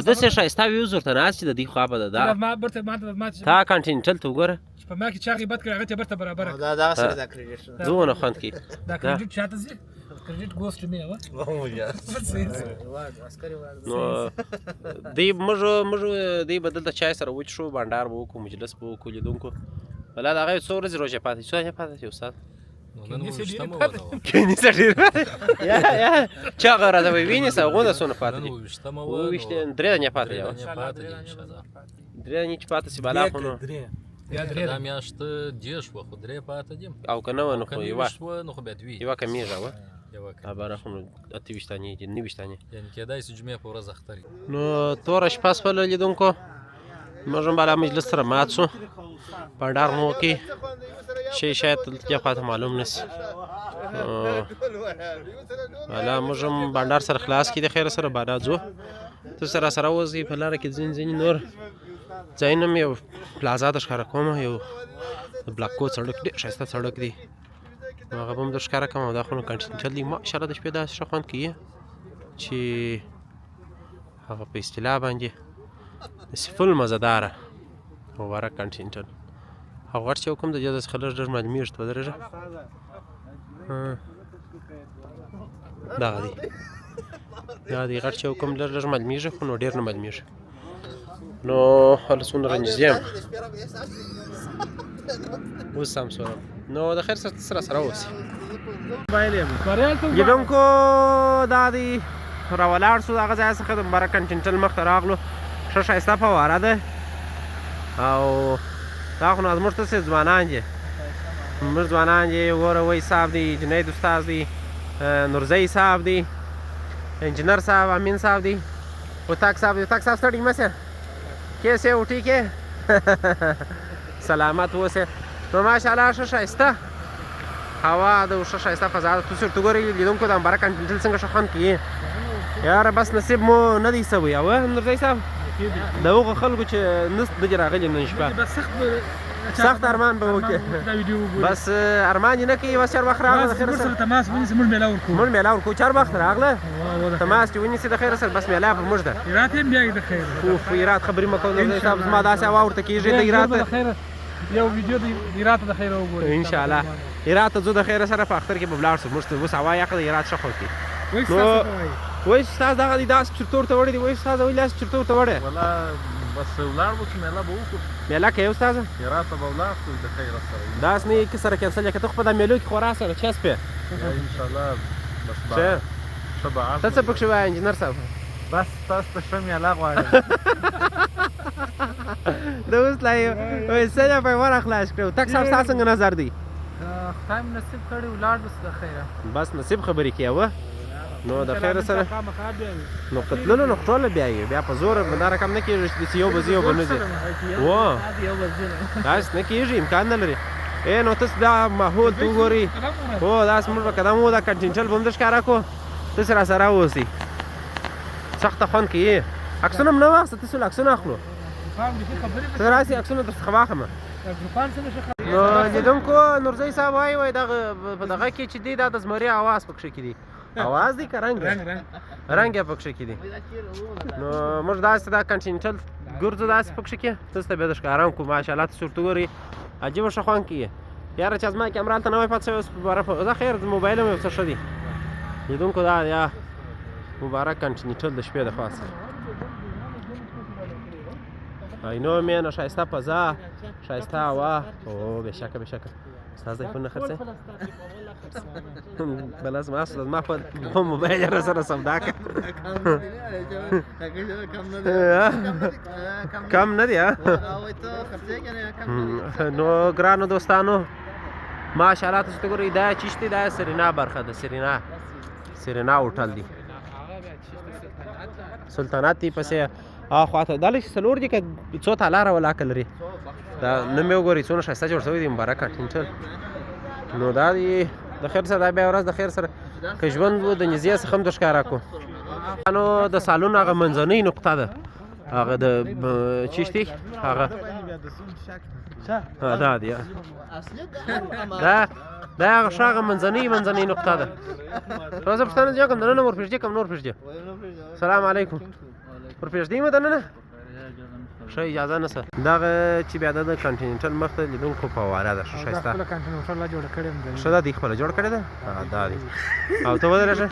داسې ښایسته ویوز ورته ناست چې د دې خوا به ده تا کنټینټل ته وګوره په ما کې چا غیبت کړی هغه ته برته برابر دا دغه سره دا کریډیټ دونه خوند کوي دا کریډیټ چاته ځي کریډیټ ګوز ټو می اوه نو دی موږ دی به دلته چای سره وچښو بانډار به وکړو مجلس به وکړو لیدونکو ولا د هغه څو ورځې روژه پاتې څو ورځې پاتې شي استاد کنیسه ډېر یا چا هغه راته وایي وینیسه هغونه څونه پاتې دي اوویشت درې دانې پاتې دي درې دانې چې پاتې شي بالا خو نو دا میاشت دېرش وه خو درې پاتې دي او که نه وه نو خو یوه نو خو بیا دوی یوه کمیږه وه یوه دا باره خو نو 28 دانې دي 29 دانې یعنې کېدای شي جمعې په ورځ اختر وي. نو توره شپه شوله لیدونکو موږ هم بالا مجلس سره مات شو بنډار مو وکړي شی شاید دلته دې خواته معلوم نه شي بالا موږ هم بنډار سره خلاص کړي د خیره سره بالا ځو ته سره سره وځي په لاره کې ځینې نور ځایونه مې یو پلازا ته ښکاره کوم یو د بلاکو سړک ډېر ښایسته سړک دی نو هغه به هم در ښکاره کړم او دا خو نو کنټینټل دی ماشاءالله د شپې داسې ښه خوند کوي چې هغه په اصطلاح باندې داسې فل مزهداره مبارک کنټینټل هغه غټ چې کوم د دې داسې خلک ډېر معلومېږي ته ودرېږه دغه دی دا دی غټ چې کوم لږ معلومېږي خو نو ډېر نه معلومېږي نو هله څومره رنجیز یم اوس هم سوم نو د خیر سره سره اوسئ لیدونکو دا دی راولاړ شو د هغه ځای څخه د مبارک کنټینټل مخته راغلو ښه ښایسته فواره ده او دا خو نو زموږ داسې ځوانان دي زموږ ځوانان دي وګوره وی صاحب دی جنید استاد دی نورزی صاحب دی انجینر صاحب امین صاحب دی اتاق صاحب دی اتاق صاحب ستړي مه سه کیسې او ټیک یې سلامت اوسې نو ماشاءالله ښه ښایسته هوا د ښه ښایسته فضا ده تاسو ورته ګورئ لیدونکو د مبارک کنټینټل څنګه ښه خوند کوي یاره بس نصیب مو نه دی سوی اوه نورزی صاحب د هغو خلکو چې نه دي راغلي نن شپه سخت ارمان به وکړي بس ارمان یې نه کوي بس چار وخت راغله د خیر سره تماس ونیسي موږ میله ورکوو موږ میله ورکوو چار وخت راغله تماس چې ونیسي د خیر سره بس میله په موږ ده ایرات هم بیا د خیر اوف ایرات خبرې مه کوه نورزی صاحب زما داسې هوا ورته کېږي د ایرات یو ویډیو د ایرات د خیر وګورئ انشاءالله ایرات ته ځو د خیر سره په اختر کې به ولاړ شو موږ ته اوس هوا یخه د ایرات ښه خوند کوي وایي استاد دغه دی داسې چرته ورته وړی دی وایي استاد وایي داسې چرته ورته وړی والله بس ولاړ به چې میله به وکړو میله کوې استاده هرات ته به ولاړ شو د خیره سره داسې نه یې که سره کینسل یې که ته خو په دا میلو کې خورا سره چسپې انشاءالله بس ښه ښه به ته څه پکښې وایې انجینر صاحب بس تاسو ته ښه میله غواړم د اوس لا یې وایي څنګه به یې ور خلاص کړو تک صاحب ستا څنګه نظر دی خدای مو نصیب کړی ولاړ بس د خیره بس نصیب خبرې کوې اوه نو د خیر سره نو قتلونو نو ټوله بیا یې بیا په زور دا رقم نه کېږي چې داسې یو به ځي یو به نه ځي و داسې نه کېږي امکان نه لري نو تاسو دا ماحول ته وګورئ هو داسې موږ به قدم و دا کنټینټل به هم د ښکاره کړو تاسې را سره اوسئ سخته خوند کوي عکسونه هم نه واخسته تاسو له عکسونه اخلو ته راسئ عکسونه درڅخه واخلمه نو لیدونکو نورزی صاحب وایي دغه په دغه کې چې دی دا د زمري اواز پکښې کې دی اواز دی که رنګ رنګ یې پکښې کې دی نو موږ داسې دا کنټینټل ګرځو داسې پکښې کې تاسو ته بیا د ښکاره هم کړو ماشاءالله تاسو ورته ګورئ عجیبه ښه خوند کوي یاره چې زما کیمرا هلته نوی پاتې شوی اوس دا خیر موبایل هم یو څه ښه دی لیدونکو دا یا مبارک کنټینټل د شپې د خوا سره اینو مینه ښایسته فضا ښایسته هوا او بېشکه بېشکه استاد ایفون نه خرڅوې بله زما په موبایل یې راسره سودا کړه کم نه دی نو ګرانو دوستانو ماشاءالله تاسو ته ګورئ دا چیشت دی دا سرینا برخه ده سرینا هوټل دی سلطنت دی پسې خواته دا لږ څلور دي که څو تالاره ولاکه لري دا نوم یې وګورئ څونه ښایسته جوړ شوی دی مبارک کنټینټل نو دا دی د خیر سره دا بیا ورځ د خیر سره که ژوند و د نږدې څخه هم د ښکاره کړو نو د سالون هغه منځنۍ نقطه ده هغه د چیشتي هغه دا دی دا هغه ښه هغه منځنۍ نقطه ده روزه پوښتنه دې وکړم دننه ورپېږدې که نور پېږدې سلام علیکم ورپېږدې مو دننه ښه اجازه نشته دغه چې بیا د کنټینټل مخ ته لیدونکو فواره ده ښه ښایسته ښه ده دوی خپله جوړ کړې ده دا دی او ته ودرېږه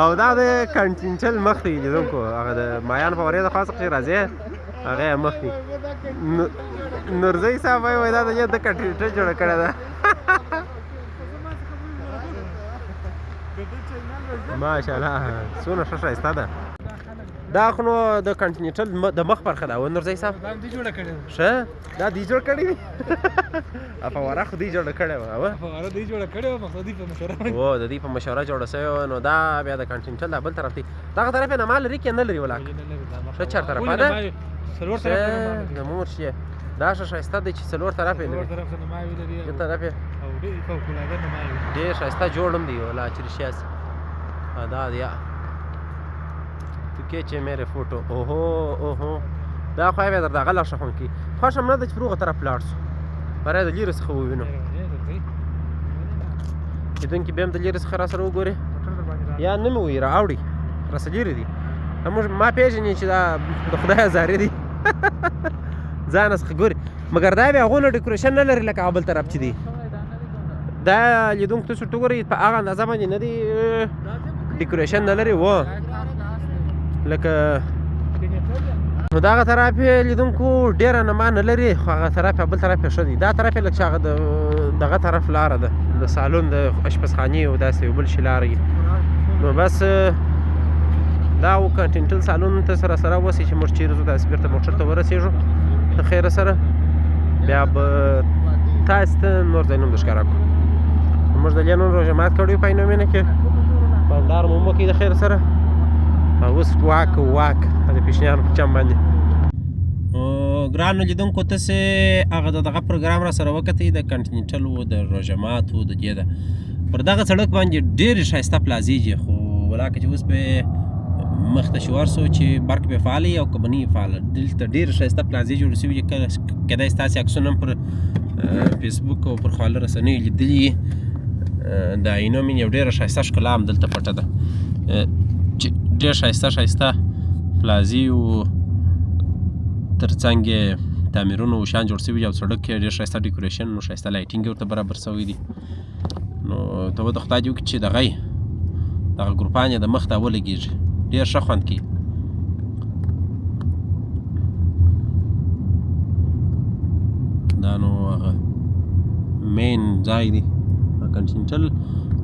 او دا د کنټینټل مخ ته لیدونکو هغه د مایان فوارې د خوا څخه چې راځې هغه یې مخ ته نورزی صاحب وایي دا د کنټینټل جوړه کړې ده ماشاءالله څونه ښه ښایسته ده دا خو نو د کنټینټل د مخ برخه ده و نورزی صاحب دا هم دې جوړه کړې وه. ښه دا دی جوړ کړی وي فواره خو دی جوړه کړې وه اوه فواره دې جوړه کړې وه مقصدي په مشوره باندې. و د دې په مشوره جوړه سوې وه نو دا بیا د کنټینټل دا بل طرف دی دغه طرف یې نما لري که نه لري ولاک ښه چېرطرفه ده څلور طرفه نما لري. د مور شي دا ښه ښایسته دی چې څلور طرف یې څلور لري طرفه نماوې لري ښه طرف یې او ډېر فوق‌العاده نماوې. ډېر ښایسته جوړ هم دی ولا چرشیاس دا دیا تو کیچې میرے فوټو اوهو اوهو دا خو یې بیا در دغه لاړ شه خوند کي خوښ هم نه ده چې پر هغه طرف لاړ شو برای د لرې څخه ووینو لیدونکي بیا هم د لرې څخه را سره وګورې یا نه مې وایي را اوړي راسه لرې دي موږ ما پېژنې چې دا د خدای زارې دي ځان څخه ګورې مګر دا بیا هغونه ډیکوریشن نه لري لکه هغه بل طرف چې دی دا لیدونکو تاسو ورته وګورئ په هغه اندازه باندې نه دی ډیکوریشن نه لري و لکه نو دغه طرف یې لیدونکو ډېره نما نه لري خو هغه طرف یې بل طرف یې ښه دی دا طرف یې لږ چې هغه دغه طرف لاره ده د سالون د اشپزخانې او داسې یو بل شي لاره وي نو بس دا و کنټینټل سالون ته سره وسې چې موږ چېرې ځو داسې بېرته موټر ته ورسېږو د خیره سره بیا به تاسو ته نور ځایونه ښکاره کړو موږ د دې نن روژه مات کړی په عینومېنه کې بانډار مو وکړي د خیر سره او اوس واک د پیشنیانو په چم باندې ګرانو لیدونکو تاسې هغه دغه پروګرام را سره وکتئ د کنټینټل و د روژه مات و د دې ده پر دغه سړک باندې ډېرې ښایسته پلازې دي خو ولاکه چې اوس پې مخته چې ورسو چې برق پې فعال او که به نه وي فعاله دلته ډېرې ښایسته پلازې جوړې سوي دي کیدای شي ستاسې عکسونه هم پر فیسبوک او پر خواله رسنیو لیدلي د عینومېن یو ډېره ښایسته ښکلا هم دلته پټه ده چې ډېر ښایسته پلازې و تر څنګ یې تعمیرونه و شیان جوړ سوي دي او سړک یې ډېر ښایسته ډیکوریشن و ښایسته لایټینګ یې ورته برابر سوی دي نو ته به د خدای دې وکړي چې دغه ګروپان یې د مخ ته ولګېږي ډېر ښه خوند کوي دا نو هغه مین ځای دی کنټینټل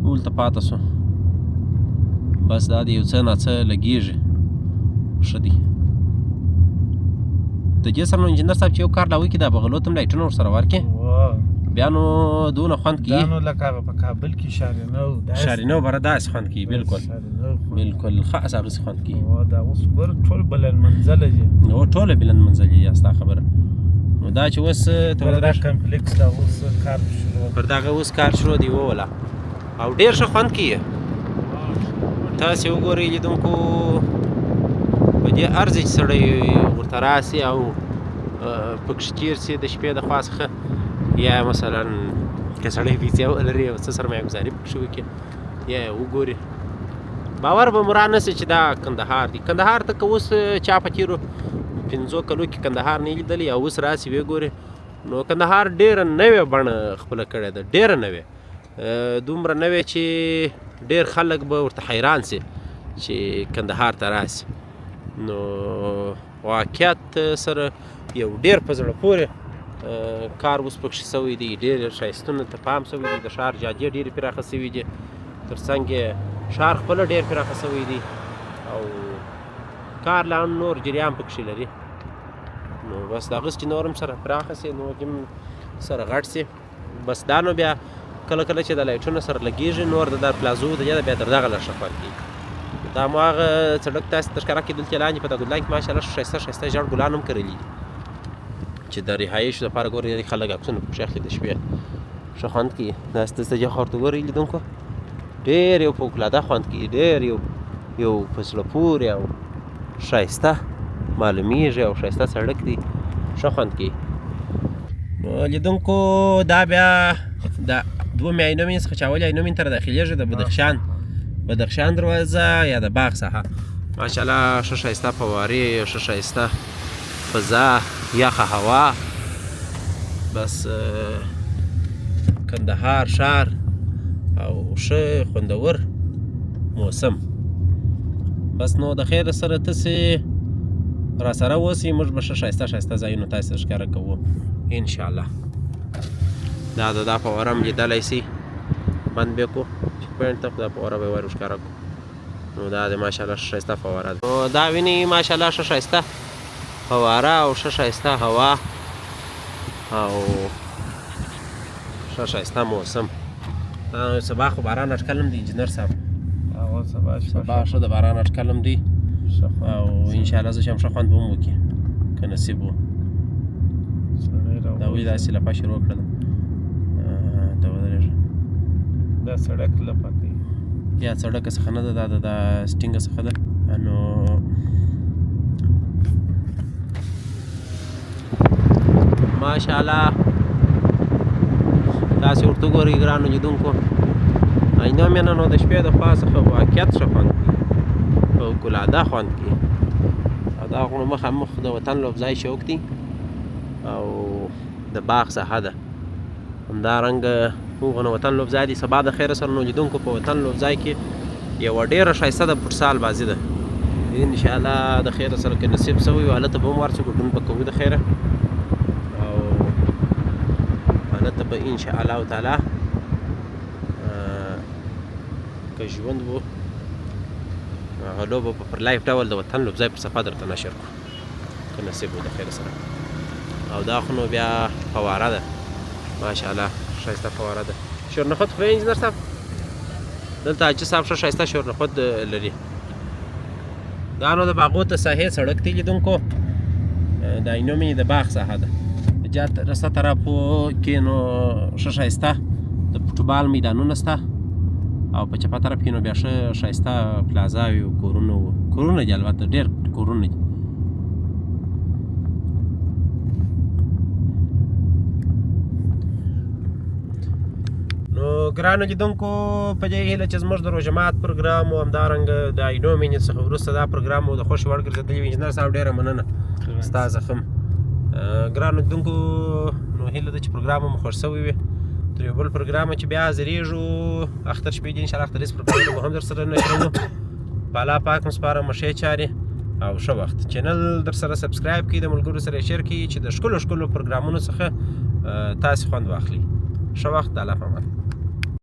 ولته پاته سو بس دا د یو څه ناڅه لګېږي ښه دی د دې سره نو انجینر صاحب چې یو کار لا وکړي دا بغلو ته هم لایټونه ورسره ورکړي بیا نو دونه خوند کوي دا نو لکه هغه په کابل کې شارینو بره داسې خوند کوي بالکل خاص هغسې خوند کوي دا اوس ګوره ټول بلند منزله دي ټوله بلند منزلې دي ستا خبره نو دا چې اوس دا کمپلیکس دا اوس کار شروع پر دغه اوس کار شروع دی ووله او ډېر ښه خوند کوي تاسې وګورئ لیدونکو په دې ارزي چې سړی ورته راسي او پکښې تېر سي د شپې د خوا څخه یا مثلا که سړی پیسې ولري او څه سرمایه‌ګذاري پکښې وکړي یا یې وګوري باور به مو را نه سي چې دا کندهار دی کندهار ته که اوس چا په تېرو 5 کلو کې کندهار نه لیدلی او اوس راسي ویې ګوري نو کندهار ډېره نوې بڼه خپله کړې ده ډېره نوې دومره نوې چې ډېر خلک به ورته حیران سي چې کندهار ته راسي نو واقعیت سره یو ډېر په زړه پورې کار اوس پکښې سوی دی ډېر ښایستونه ته پام سوی دی د ښار جادې ډېرې پراخه سوي دي تر څنګ یې ښار خپله ډېر پراخه سوی دی او کار لا هم نور جریان پکښې لري نو بس د هغه چې نور هم سره پراخه سي نور هم سره غټ سي بس دا نو بیا کله کله چې د لایټونو سره لګېږي نور د پلازو د دې بیا تر دغه لا ښه خوند کوي دا مو هغه سړک تاسې ته ښکاره کېدل چې لاندې په دغه ګلان کې ماشاءالله ښایسته ژړ ګلان هم کرلي دي چې د رهایشو دپاره ګورئ خلک عکسونه پکښې اخلي د شپې ښه خوند کوي داسې ته څه ورته ګورئ لیدونکو ډېر یو فوقالعاده خوند کوي ډېر یو په زړه پورې او ښایسته معلومیږي او ښایسته سړک دی ښه خوند کوي نو لیدونکو دا بیا د دومې عینومېن څخه چې اول عینومېن ته راداخلېږي د بدخشان دروازه یا د باغ ساحه ماشاءالله ښه ښایسته فوارې ښه ښایسته فضا یخه هوا بس کندهار ښار او ښه خوندور موسم بس نو د خیر سره تاسې را سره اوسئ موږ به ښه ښایسته ځایونه تاسې ته ښکاره کوو انشاءالله دا فواره هم لیدلی سي بند بې کړو چیک پوینټ ته دا فواره به یې ور ښکاره کړو نو دا د ماشاءالله ښه ښایسته فواره ده نو دا وینئ ماشاءالله ښه ښایسته فواره او ښه ښایسته هوا او ښه ښایسته موسم سبا خو باران اټکل هم دی انجینر صاحب سبا ښه د باران اټکل هم دی او انشاءالله زه چې هم ښه خوند به هم وکړي که نصیب و دا ولې داسې لپه شروع کړله ته ودرېږه دا سړک لپه کوي یا سړکه څخه نه ده دا د سټینګه څخه ده نو ماشاءالله تاسې ورته وګورئ ګرانو لیدونکو اینه مینه نو د شپې د خوا څخه واقعیت ښه خوند کوي فوقالعاده خوند کوي او دا خو نو مخامخ د وطن لوبځای شوق دی او د باغ ساحه ده همدارنګه هغه نو وطن لوبځای دی سبا د خیره سره نو لیدونکو په وطن لوبځای کې یوه ډېره ښایسته د فوټسال بازي ده انشاءالله د خیره سره که نصیب شوی وي هلته به هم ورشو ګډون به کوو د خیره او هلته به انشاءالله تعالی که ژوند و هغه لوبه به پر لایف ډول د وطن لوبځای پر صفحه درته نشر کړو که نصیب و د خیره سره او دا خو نو بیا فواره ده ماشاءالله ښایسته فواره ده شورنخود خورئ انجینر صاحب دلته حاجي صاحب ښه ښایسته شورنخود لري دا نو د باغو ته ساحې سړک دی لیدونکو د اینو مې د باغ ساحه ده د جات رسته طرفو کې نو ښه ښایسته د فوټبال میدانونه شته او په چپه طرف کې نو بیا ښه ښایسته پلازاوي او کورونه دي البته ډېر کورونه دي نو ګرانو لیدونکو په دې هیله چې زموږ د روژه مات پروګرام او همدارنګه د اینو مینې څخه وروسته دا پروګرام مو د خوښې وړ ګرځېدلی وي انجینر صاحب ډېره مننه ستا زخم ګرانو لیدونکو نو هیله ده چې پروګرام مو خوښ شوی وي تر یو بل پروګرامه چې بیا حاضرېږو اختر شپې دي انشاءالله اختریز پروګرامونه به هم در سره نشروو په الله پاک مو سپارم ښې چارې او ښه وخت چینل در سره سبسکرایب کړئ د ملګرو سره یې شیر کړئ چې د ښکلو ښکلو پروګرامونو څخه تاسې خوند واخلئ ښه وخت د الله په امان